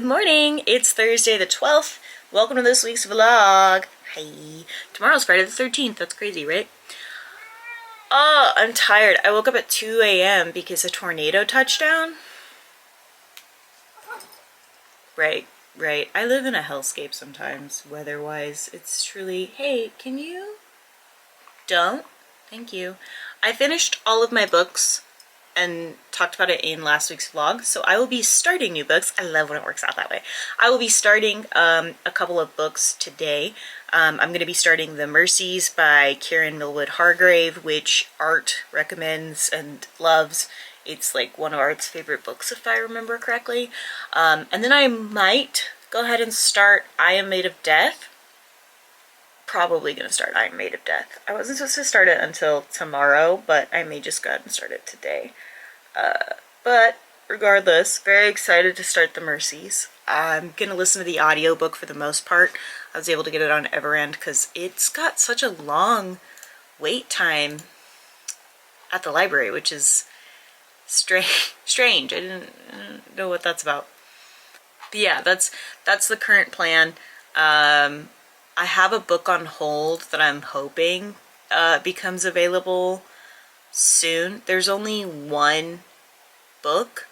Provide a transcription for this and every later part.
morning! It's Thursday the 12th. Welcome to this week's vlog. Hi. Tomorrow's Friday the 13th. That's crazy, right? Oh, I'm tired. I woke up at 2 a.m. because a tornado touched down. Right. I live in a hellscape sometimes, weather-wise. It's truly... Hey, can you... Don't? Thank you. I finished all of my books and talked about it in last week's vlog, so I will be starting new books. I love when it works out that way. I will be starting a couple of books today. I'm going to be starting The Mercies by Karen Millwood Hargrave, which Art recommends and loves. It's like one of Art's favorite books, if I remember correctly. And then I might go ahead and start I Am Made of Death. Probably going to start I Am Made of Death. I wasn't supposed to start it until tomorrow, but I may just go ahead and start it today. But regardless, very excited to start The Mercies. I'm going to listen to the audiobook for the most part. I was able to get it on Everend because it's got such a long wait time at the library, which is strange. I didn't know what that's about. But yeah, that's the current plan. I have a book on hold that I'm hoping becomes available soon. There's only one book,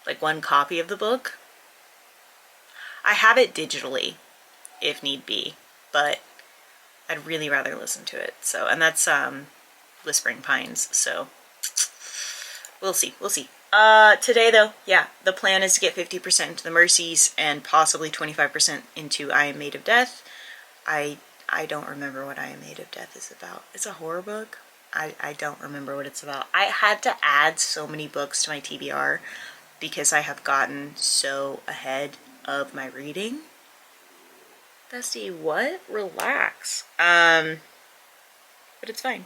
like one copy of the book. I have it digitally if need be, but I'd really rather listen to it. So, and that's Whispering Pines, so we'll see. Today though, yeah, the plan is to get 50% into The Mercies and possibly 25% into I Am Made of Death. I don't remember what I Am Made of Death is about. It's a horror book. I don't remember what it's about. I had to add so many books to my TBR because I have gotten so ahead of my reading. Bestie, what? Relax. But it's fine.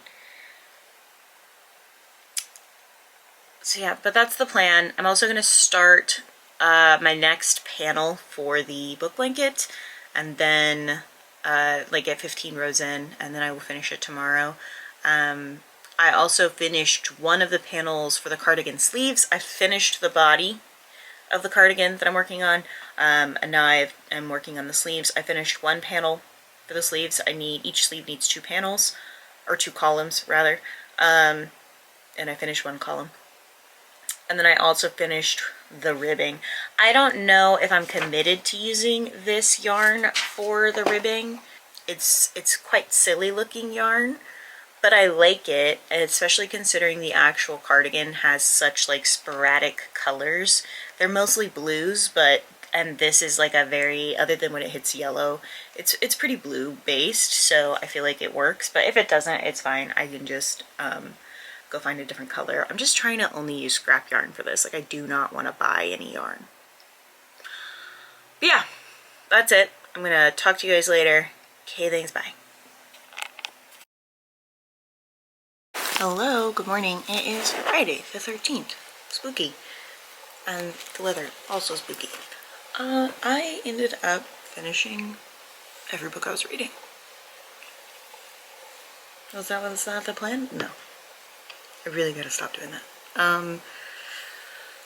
So yeah, but that's the plan. I'm also going to start my next panel for the book blanket and then like get 15 rows in, and then I will finish it tomorrow. I also finished one of the panels for the cardigan sleeves. I finished the body of the cardigan that I'm working on, and now I'm working on the sleeves. I finished one panel for the sleeves. Each sleeve needs 2 panels, or 2 columns rather, and I finished one column. And then I also finished the ribbing. I don't know if I'm committed to using this yarn for the ribbing. It's quite silly looking yarn, but I like it, especially considering the actual cardigan has such like sporadic colors. They're mostly blues, and this is like a very, other than when it hits yellow, it's pretty blue based, so I feel like it works. But if it doesn't, it's fine. I can just go find a different color. I'm just trying to only use scrap yarn for this. Like, I do not want to buy any yarn. But yeah, that's it. I'm gonna talk to you guys later. Okay, thanks, bye. Hello, good morning. It is Friday the 13th. Spooky. And the weather, also spooky. I ended up finishing every book I was reading. Was that the plan? No. I really gotta stop doing that.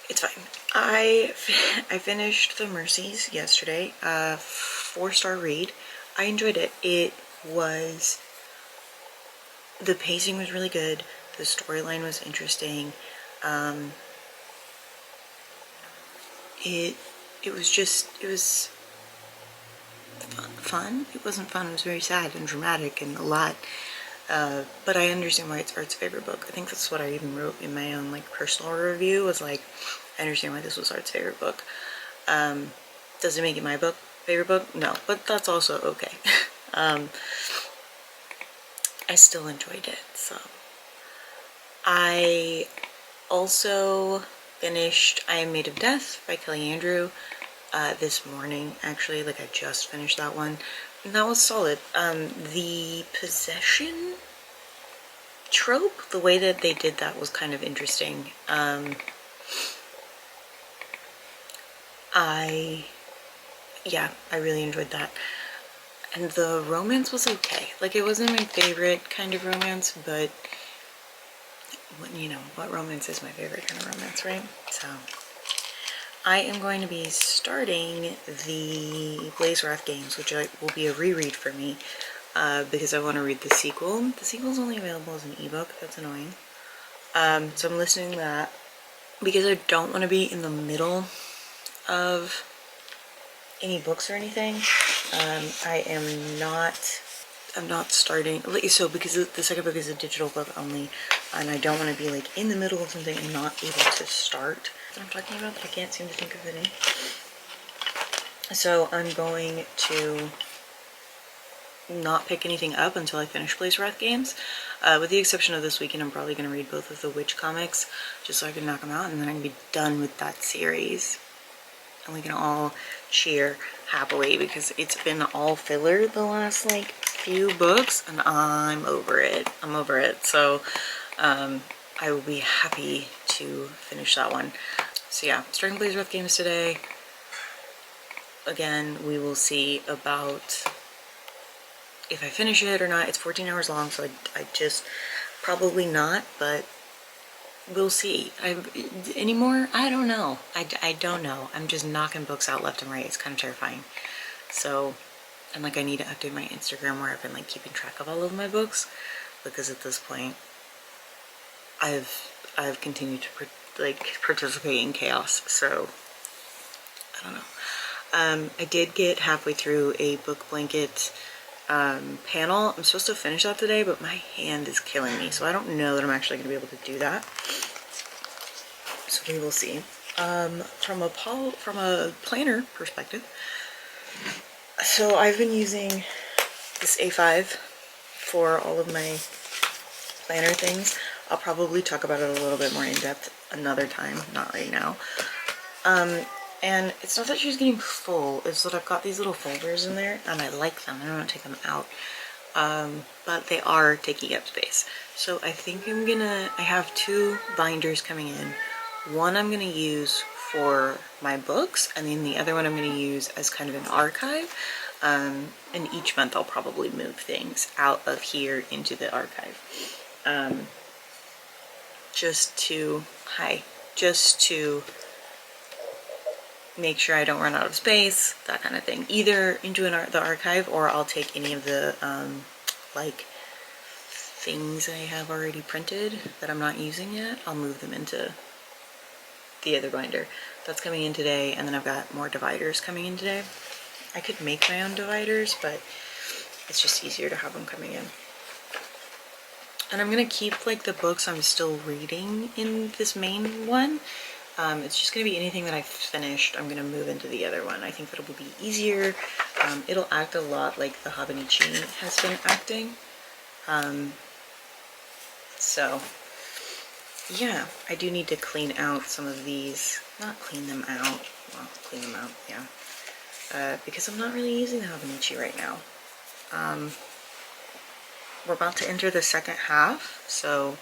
It's fine. I finished The Mercies yesterday. 4-star read. I enjoyed it. The pacing was really good. The storyline was interesting. It was fun. It wasn't fun. It was very sad and dramatic and a lot. But I understand why it's Art's favorite book. I think that's what I even wrote in my own like personal review, was like, I understand why this was Art's favorite book. Does it make it my favorite book? No, but that's also okay. I still enjoyed it. So I also finished I Am Made of Death by Kelly Andrew this morning, actually. Like, I just finished that one. And that was solid. The possession trope, the way that they did that was kind of interesting. I really enjoyed that. And the romance was okay. Like, it wasn't my favorite kind of romance, but you know, what romance is my favorite kind of romance, right? So I am going to be starting the Readathon games, which will be a reread for me, because I want to read the sequel. The sequel's only available as an ebook. That's annoying. So I'm listening to that because I don't want to be in the middle of any books or anything. I'm not starting, so because the second book is a digital book only, and I don't want to be like in the middle of something and not able to start. What I'm talking about, I can't seem to think of the name. So I'm going to not pick anything up until I finish CLEARURSHT games, with the exception of this weekend. I'm probably going to read both of the Witch comics just so I can knock them out, and then I can be done with that series. And we can all cheer happily because it's been all filler the last like few books, and I'm over it. So I will be happy to finish that one. So yeah, starting CLEARURSHT games today. Again, we will see about if I finish it or not. It's 14 hours long, so I just probably not, but we'll see. Anymore? I don't know. I don't know. I'm just knocking books out left and right. It's kind of terrifying. So, and like I need to update my Instagram where I've been like keeping track of all of my books, because at this point I've continued to participate in chaos. So I don't know. I did get halfway through a book blanket panel. I'm supposed to finish that today, but my hand is killing me, so I don't know that I'm actually going to be able to do that. So we will see. From a planner perspective, so I've been using this A5 for all of my planner things. I'll probably talk about it a little bit more in depth another time, not right now. And it's not that she's getting full, it's that I've got these little folders in there and I like them. I don't want to take them out. But they are taking up space. So I think I have two binders coming in. One I'm going to use for my books, and then the other one I'm going to use as kind of an archive. And each month I'll probably move things out of here into the archive. Just to make sure I don't run out of space, that kind of thing. Either into the archive, or I'll take any of the like things I have already printed that I'm not using yet. I'll move them into the other binder. That's coming in today, and then I've got more dividers coming in today. I could make my own dividers, but it's just easier to have them coming in. And I'm gonna keep like the books I'm still reading in this main one. It's just going to be anything that I've finished. I'm going to move into the other one. I think that'll be easier. It'll act a lot like the Hobonichi has been acting. So, yeah, I do need to clean out some of these. Not clean them out. Well, clean them out, yeah. Because I'm not really using the Hobonichi right now. We're about to enter the second half, so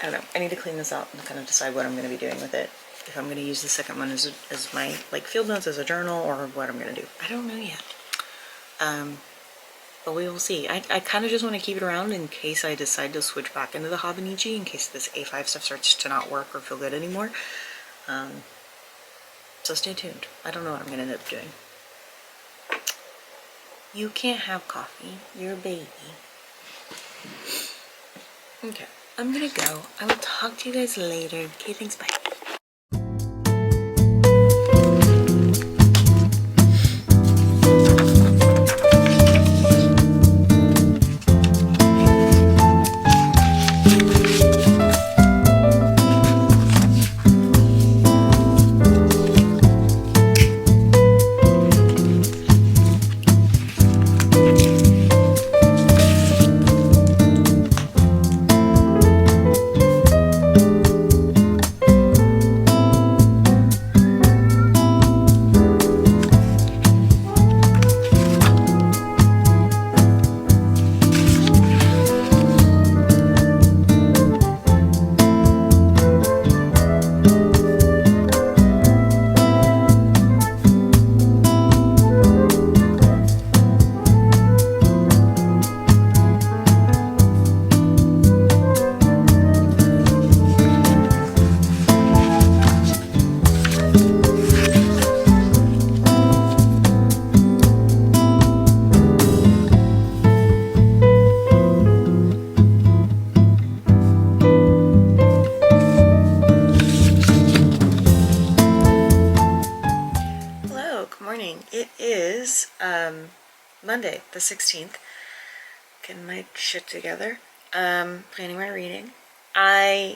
I don't know. I need to clean this out and kind of decide what I'm going to be doing with it. If I'm going to use the second one as my like field notes, as a journal, or what I'm going to do. I don't know yet. But we will see. I kind of just want to keep it around in case I decide to switch back into the Hobonichi, in case this A5 stuff starts to not work or feel good anymore. So stay tuned. I don't know what I'm going to end up doing. You can't have coffee. You're a baby. Okay. I'm gonna go. I will talk to you guys later. Okay, thanks, bye. Hello, good morning. It is Monday the 16th. Getting my shit together. Planning my reading. I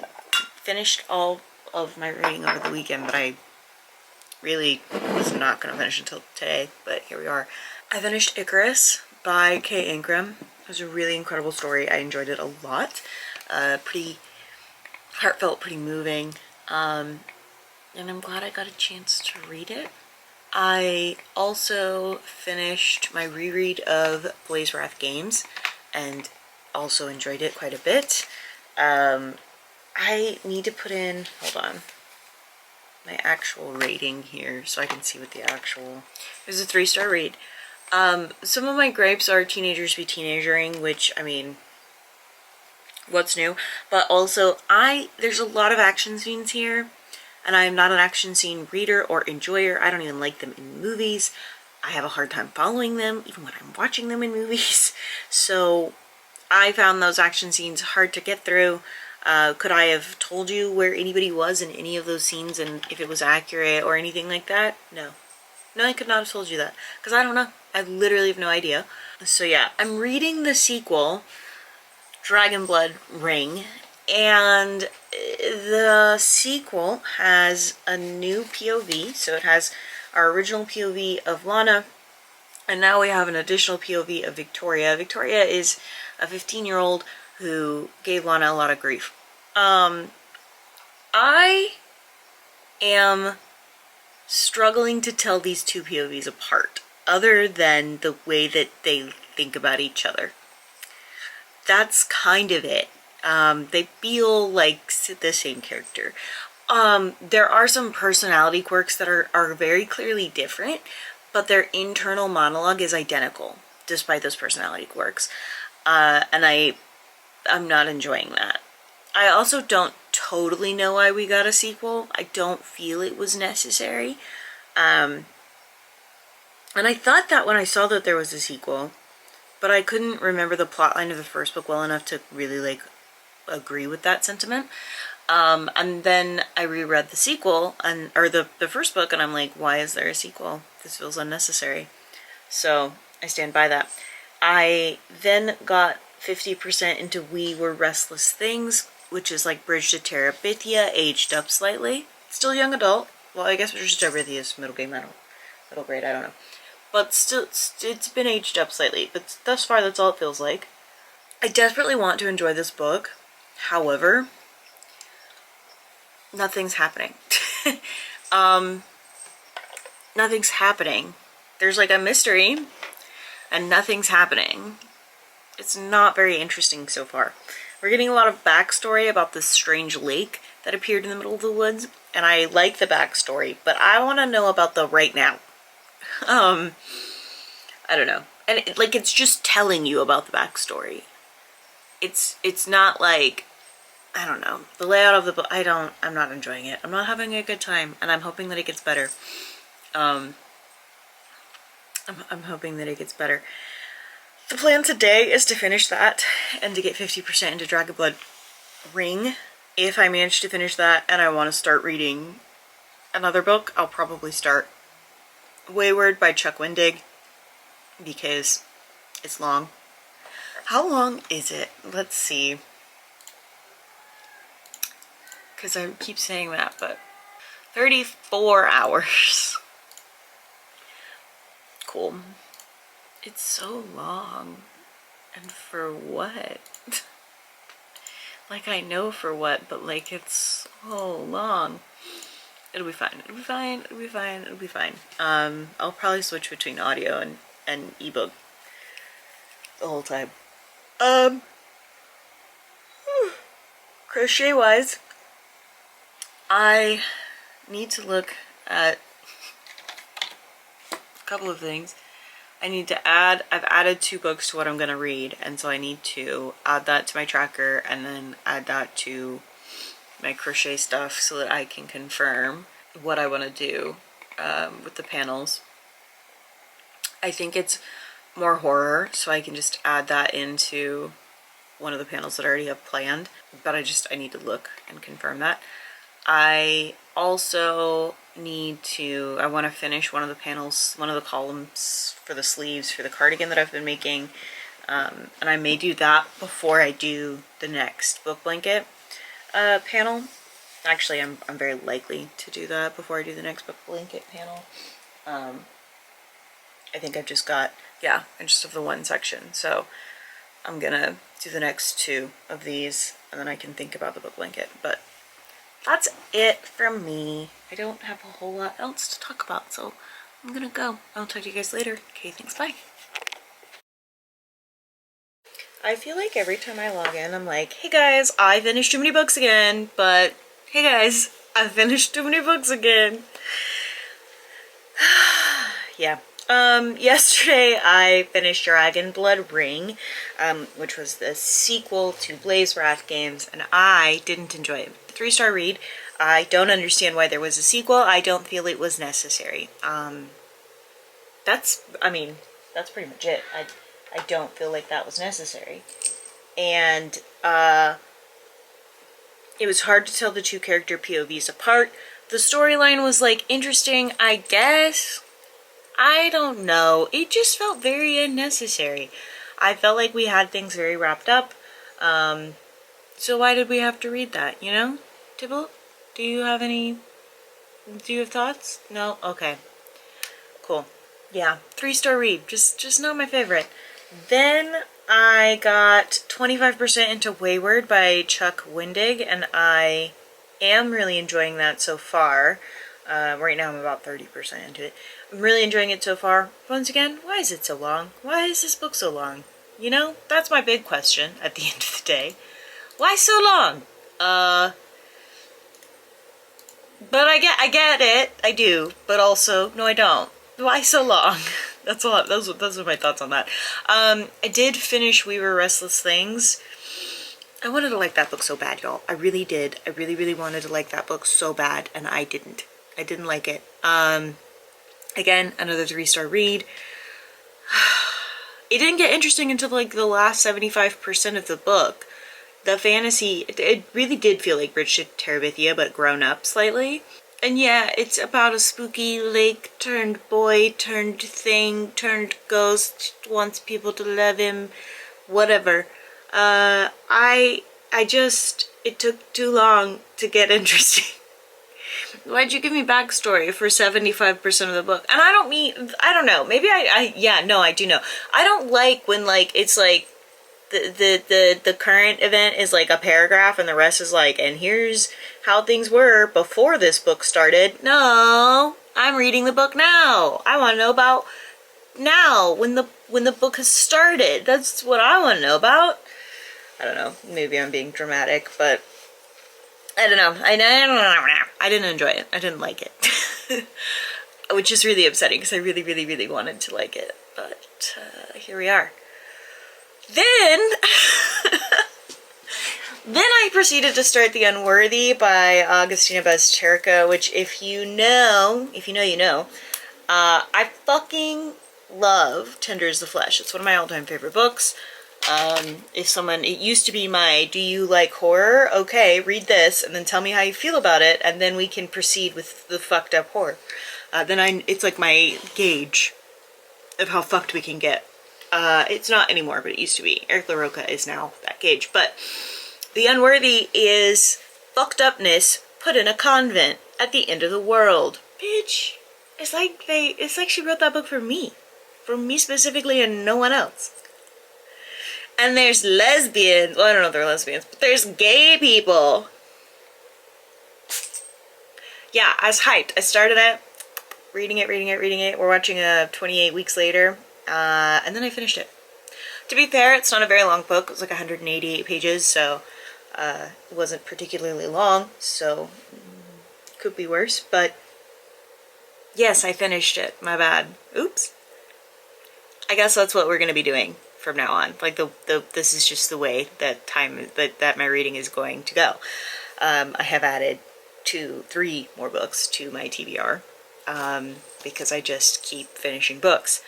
finished all of my reading over the weekend, but I really was not going to finish until today, but here we are. I finished Icarus by Kay Ingram. It was a really incredible story. I enjoyed it a lot. Pretty heartfelt, pretty moving. And I'm glad I got a chance to read it. I also finished my reread of Blaze Wrath Games and also enjoyed it quite a bit. I need to put in, hold on, my actual rating here so I can see what the actual, it was a 3-star read. Some of my gripes are teenagers be teenagering, which, I mean, what's new? But also, there's a lot of action scenes here. And I am not an action scene reader or enjoyer. I don't even like them in movies. I have a hard time following them, even when I'm watching them in movies. So I found those action scenes hard to get through. Could I have told you where anybody was in any of those scenes and if it was accurate or anything like that? No. No, I could not have told you that. Because I don't know. I literally have no idea. So yeah, I'm reading the sequel, Dragon Blood Ring. And the sequel has a new POV, so it has our original POV of Lana, and now we have an additional POV of Victoria. Victoria is a 15-year-old who gave Lana a lot of grief. I am struggling to tell these two POVs apart, other than the way that they think about each other. That's kind of it. They feel like the same character. There are some personality quirks that are very clearly different, but their internal monologue is identical, despite those personality quirks. And I'm not enjoying that. I also don't totally know why we got a sequel. I don't feel it was necessary. And I thought that when I saw that there was a sequel, but I couldn't remember the plotline of the first book well enough to really, like, agree with that sentiment. And then I reread the sequel, or the first book, and I'm like, why is there a sequel? This feels unnecessary. So I stand by that. I then got 50% into We Were Restless Things, which is like Bridge to Terabithia, aged up slightly. Still young adult. Well, I guess Bridge to Terabithia is middle grade, I don't know. But still, it's been aged up slightly. But thus far, that's all it feels like. I desperately want to enjoy this book. However, nothing's happening. Nothing's happening. There's like a mystery, and nothing's happening. It's not very interesting so far. We're getting a lot of backstory about this strange lake that appeared in the middle of the woods, and I like the backstory, but I want to know about the right now. I don't know. And it's just telling you about the backstory. It's not like, I don't know, the layout of the book, I'm not enjoying it. I'm not having a good time, and I'm hoping that it gets better. I'm hoping that it gets better. The plan today is to finish that and to get 50% into Dragon Blood Ring. If I manage to finish that and I want to start reading another book, I'll probably start Wayward by Chuck Wendig, because it's long. How long is it? Let's see. Because I keep saying that, but 34 hours. Cool. It's so long. And for what? Like, I know for what, but like, it's so long. It'll be fine. It'll be fine. It'll be fine. It'll be fine. I'll probably switch between audio and ebook the whole time. Crochet wise, I need to look at a couple of things. I need to I've added 2 books to what I'm going to read, and so I need to add that to my tracker and then add that to my crochet stuff so that I can confirm what I want to do with the panels. I think it's more horror, so I can just add that into one of the panels that I already have planned, but I need to look and confirm that. I also I want to finish one of the panels, one of the columns for the sleeves for the cardigan that I've been making. And I may do that before I do the next book blanket panel. Actually, I'm very likely to do that before I do the next book blanket panel. I think I've just got, yeah, I just have the one section. So I'm gonna do the next two of these and then I can think about the book blanket. But that's it from me. I don't have a whole lot else to talk about, so I'm gonna go. I'll talk to you guys later. Okay, thanks, bye. I feel like every time I log in, I'm like, hey guys, I finished too many books again, but hey guys, I finished too many books again. Yeah. Yesterday I finished Dragon Blood Ring, which was the sequel to Blaze Wrath games, and I didn't enjoy it. 3-star read. I don't understand why there was a sequel. I don't feel it was necessary. That's pretty much it. I don't feel like that was necessary. And, it was hard to tell the two character POVs apart. The storyline was, like, interesting, I guess. I don't know. It just felt very unnecessary. I felt like we had things very wrapped up. So why did we have to read that, you know? Tibble, do you have thoughts? No? Okay. Cool. Yeah, 3-star read. Just not my favorite. Then I got 25% into Wayward by Chuck Wendig, and I am really enjoying that so far. Right now I'm about 30% into it. I'm really enjoying it so far. Once again, why is it so long? Why is this book so long? You know, that's my big question at the end of the day. Why so long? But I get it. I do. But also, no I don't. Why so long? That's a lot. Those are my thoughts on that. I did finish We Were Restless Things. I wanted to like that book so bad, y'all. I really did. I really wanted to like that book so bad, and I didn't. I didn't like it. Again, another 3-star read. It didn't get interesting until like the last 75% of the book. The fantasy, it really did feel like Bridge to Terabithia, but grown up slightly. And yeah, it's about a spooky lake turned boy, turned thing, turned ghost, wants people to love him, whatever. It took too long to get interesting. Why'd you give me backstory for 75% of the book? And I don't know, maybe I do know. I don't like when, like, it's like, the current event is like a paragraph and the rest is like, and here's how things were before this book started. No, I'm reading the book now. I want to know about now, when the book has started. That's what I want to know about. I don't know, maybe I'm being dramatic, but I don't know. I didn't enjoy it. I didn't like it. Which is really upsetting because I really wanted to like it. But here we are. Then I proceeded to start The Unworthy by Agustina Bazterka, which if you know, you know. I fucking love Tender as the Flesh. It's one of my all-time favorite books. It used to be my, do you like horror? Okay, read this and then tell me how you feel about it, and then we can proceed with the fucked up horror. It's like my gauge of how fucked we can get. It's not anymore, but it used to be. Eric LaRocca is now that gauge. But The Unworthy is fucked upness put in a convent at the end of the world. Bitch, it's like she wrote that book for me specifically and no one else. And there's lesbians. Well, I don't know if they're lesbians, but there's gay people. Yeah, I was hyped. I started it, reading it. We're watching 28 Weeks Later. And then I finished it. To be fair, it's not a very long book. It was like 188 pages, so it wasn't particularly long, so could be worse. But yes, I finished it. My bad. Oops. I guess that's what we're going to be doing from now on. Like this is just the way that my reading is going to go. I have added 3 more books to my TBR because I just keep finishing books.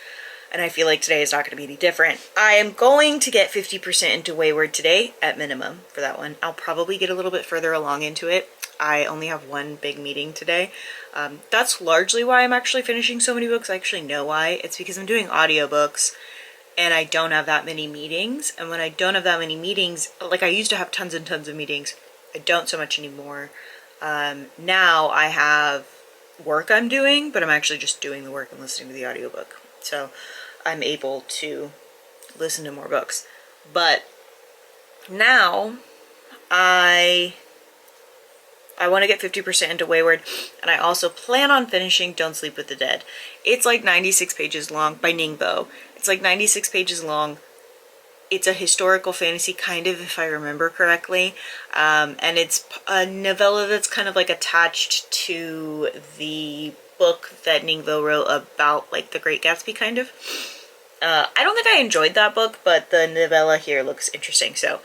And I feel like today is not going to be any different. I am going to get 50% into Wayward today, at minimum, for that one. I'll probably get a little bit further along into it. I only have one big meeting today. That's largely why I'm actually finishing so many books. I actually know why. It's because I'm doing audiobooks and I don't have that many meetings. And when I don't have that many meetings, like I used to have tons and tons of meetings, I don't so much anymore. Now I have work I'm doing, but I'm actually just doing the work and listening to the audiobook. So I'm able to listen to more books. But now I want to get 50% into Wayward, and I also plan on finishing Don't Sleep with the Dead. It's like 96 pages long, by Ningbo. It's like 96 pages long. It's a historical fantasy, kind of, if I remember correctly. And it's a novella that's kind of like attached to the book that Ningbo wrote about like the Great Gatsby, kind of. I don't think I enjoyed that book, but the novella here looks interesting, so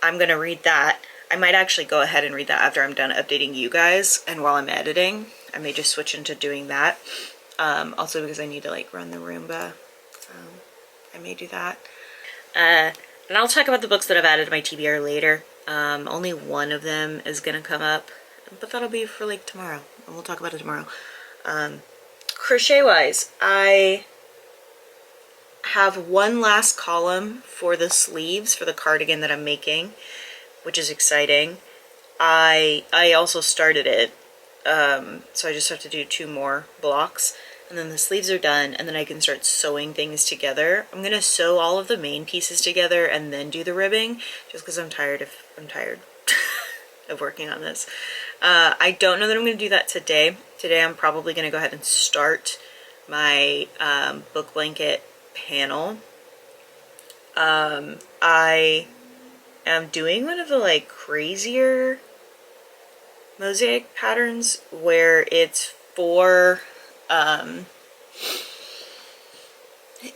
I'm gonna read that. I might actually go ahead and read that after I'm done updating you guys, and while I'm editing, I may just switch into doing that. Also because I need to like run the Roomba, I may do that. And I'll talk about the books that I've added to my TBR later. Only one of them is gonna come up, but that'll be for like tomorrow, and we'll talk about it tomorrow. Crochet-wise, I have one last column for the sleeves for the cardigan that I'm making, which is exciting. I also started it, so I just have to do 2 more blocks, and then the sleeves are done, and then I can start sewing things together. I'm gonna sew all of the main pieces together and then do the ribbing, just because I'm tired of working on this. I don't know that I'm gonna do that today. Today I'm probably gonna go ahead and start my book blanket panel. I am doing one of the like crazier mosaic patterns where it's for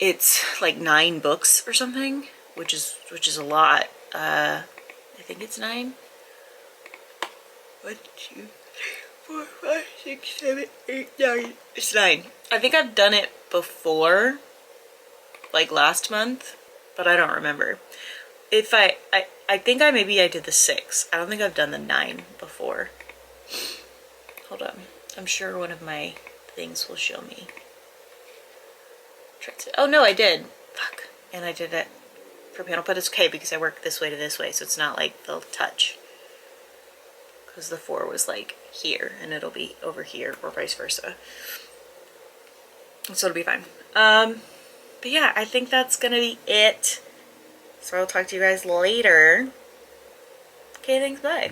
it's like 9 books or something, which is a lot. I think it's 9. 1, 2, 3, 4, 5, 6, 7, 8, 9. It's 9. I think I've done it before, like last month, but I don't remember. If I think maybe I did the 6. I don't think I've done the 9 before. Hold on. I'm sure one of my things will show me. Oh no, I did. Fuck. And I did it for panel, but it's okay because I work this way to this way, so it's not like they'll touch. Because the 4 was like here, and it'll be over here, or vice versa. So it'll be fine. But yeah, I think that's gonna be it. So I'll talk to you guys later. Okay, thanks, bye.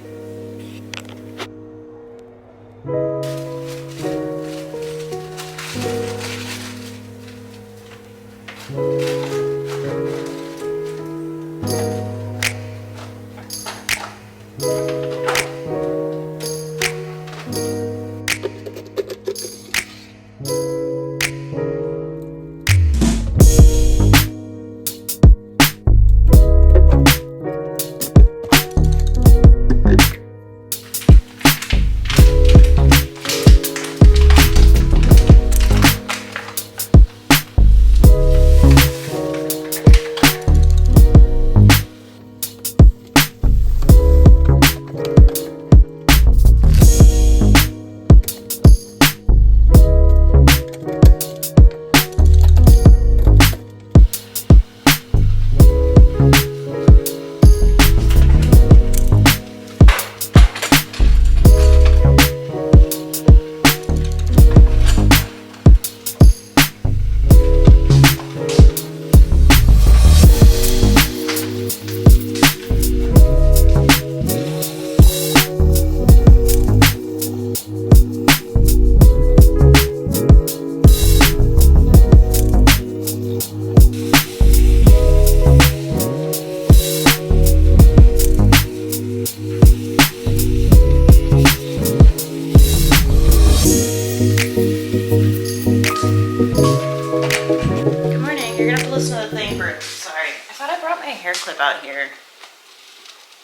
Out here.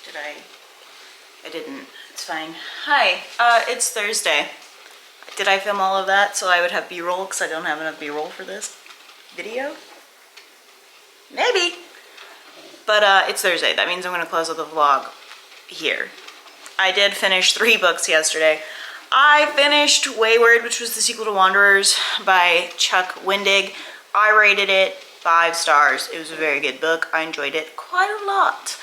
Did I didn't. It's fine. Hi, it's Thursday. Did I film all of that so I would have B-roll because I don't have enough B-roll for this video? Maybe. But it's Thursday. That means I'm going to close out the vlog here. I did finish 3 books yesterday. I finished Wayward, which was the sequel to Wanderers by Chuck Wendig. I rated it 5 stars. It was a very good book. I enjoyed it quite a lot.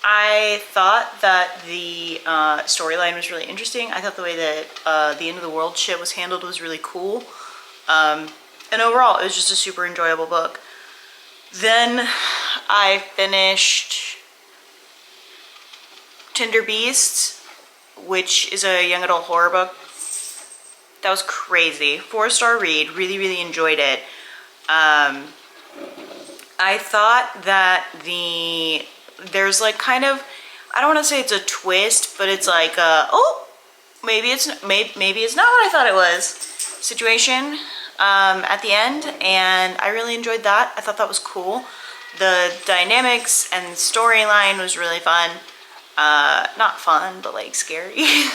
I thought that the storyline was really interesting. I thought the way that the end of the world shit was handled was really cool. And overall, it was just a super enjoyable book. Then I finished Tender Beasts, which is a young adult horror book. That was crazy. 4-star read. Really, really enjoyed it. I thought that there's like kind of, I don't want to say it's a twist, but it's like oh, maybe it's not what I thought it was situation at the end, and I really enjoyed that. I thought that was cool. The dynamics and storyline was really fun. Not fun, but like scary. It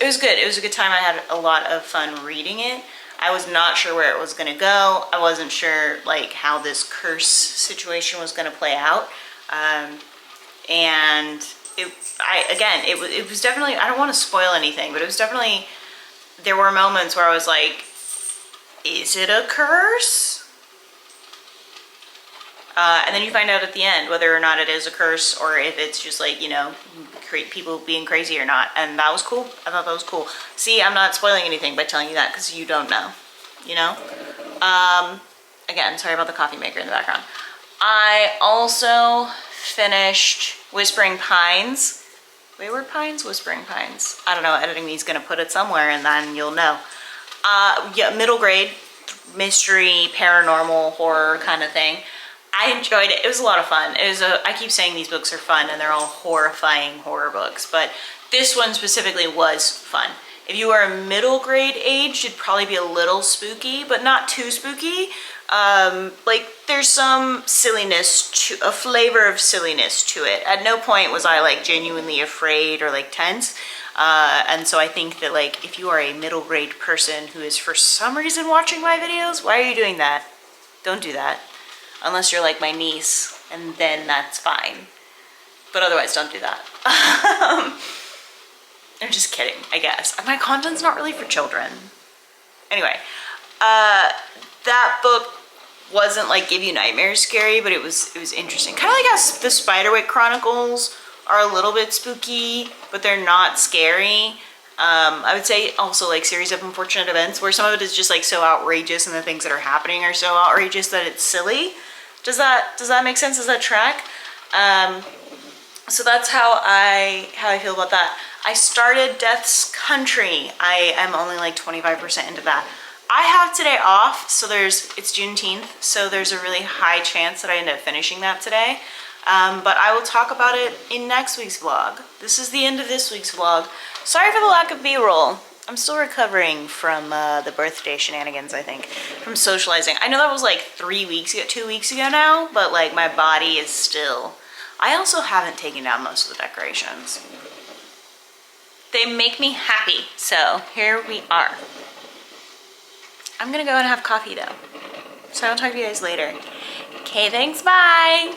was good. It was a good time. I had a lot of fun reading it. I was not sure where it was going to go. I wasn't sure like how this curse situation was going to play out. And it was definitely, I don't want to spoil anything, but it was definitely, there were moments where I was like, is it a curse? And then you find out at the end whether or not it is a curse or if it's just like, you know, people being crazy or not. And that was cool. I thought that was cool. See, I'm not spoiling anything by telling you that because you don't know, you know? Again, sorry about the coffee maker in the background. I also finished Whispering Pines. Wayward Pines? Whispering Pines. I don't know. Editing these gonna put it somewhere and then you'll know. Yeah, middle grade mystery, paranormal, horror kind of thing. I enjoyed it. It was a lot of fun. I keep saying these books are fun and they're all horrifying horror books, but this one specifically was fun. If you are middle grade age, it'd probably be a little spooky, but not too spooky. Like there's some silliness, a flavor of silliness to it. At no point was I like genuinely afraid or like tense. And so I think that like if you are a middle grade person who is for some reason watching my videos, why are you doing that? Don't do that. Unless you're like my niece, and then that's fine. But otherwise, don't do that. I'm just kidding, I guess. My content's not really for children. Anyway, that book wasn't like give you nightmares scary, but it was interesting. Kind of like how the Spiderwick Chronicles are a little bit spooky, but they're not scary. I would say also like Series of Unfortunate Events, where some of it is just like so outrageous and the things that are happening are so outrageous that it's silly. Does that make sense? Does that track? So that's how I feel about that. I started Death's Country. I am only like 25% into that. I have today off, so it's Juneteenth, so there's a really high chance that I end up finishing that today. But I will talk about it in next week's vlog. This is the end of this week's vlog. Sorry for the lack of B-roll. I'm still recovering from the birthday shenanigans, I think, from socializing. I know that was like 2 weeks ago now, but like my body is still... I also haven't taken down most of the decorations. They make me happy, so here we are. I'm gonna go and have coffee though. So I'll talk to you guys later. Okay, thanks, bye!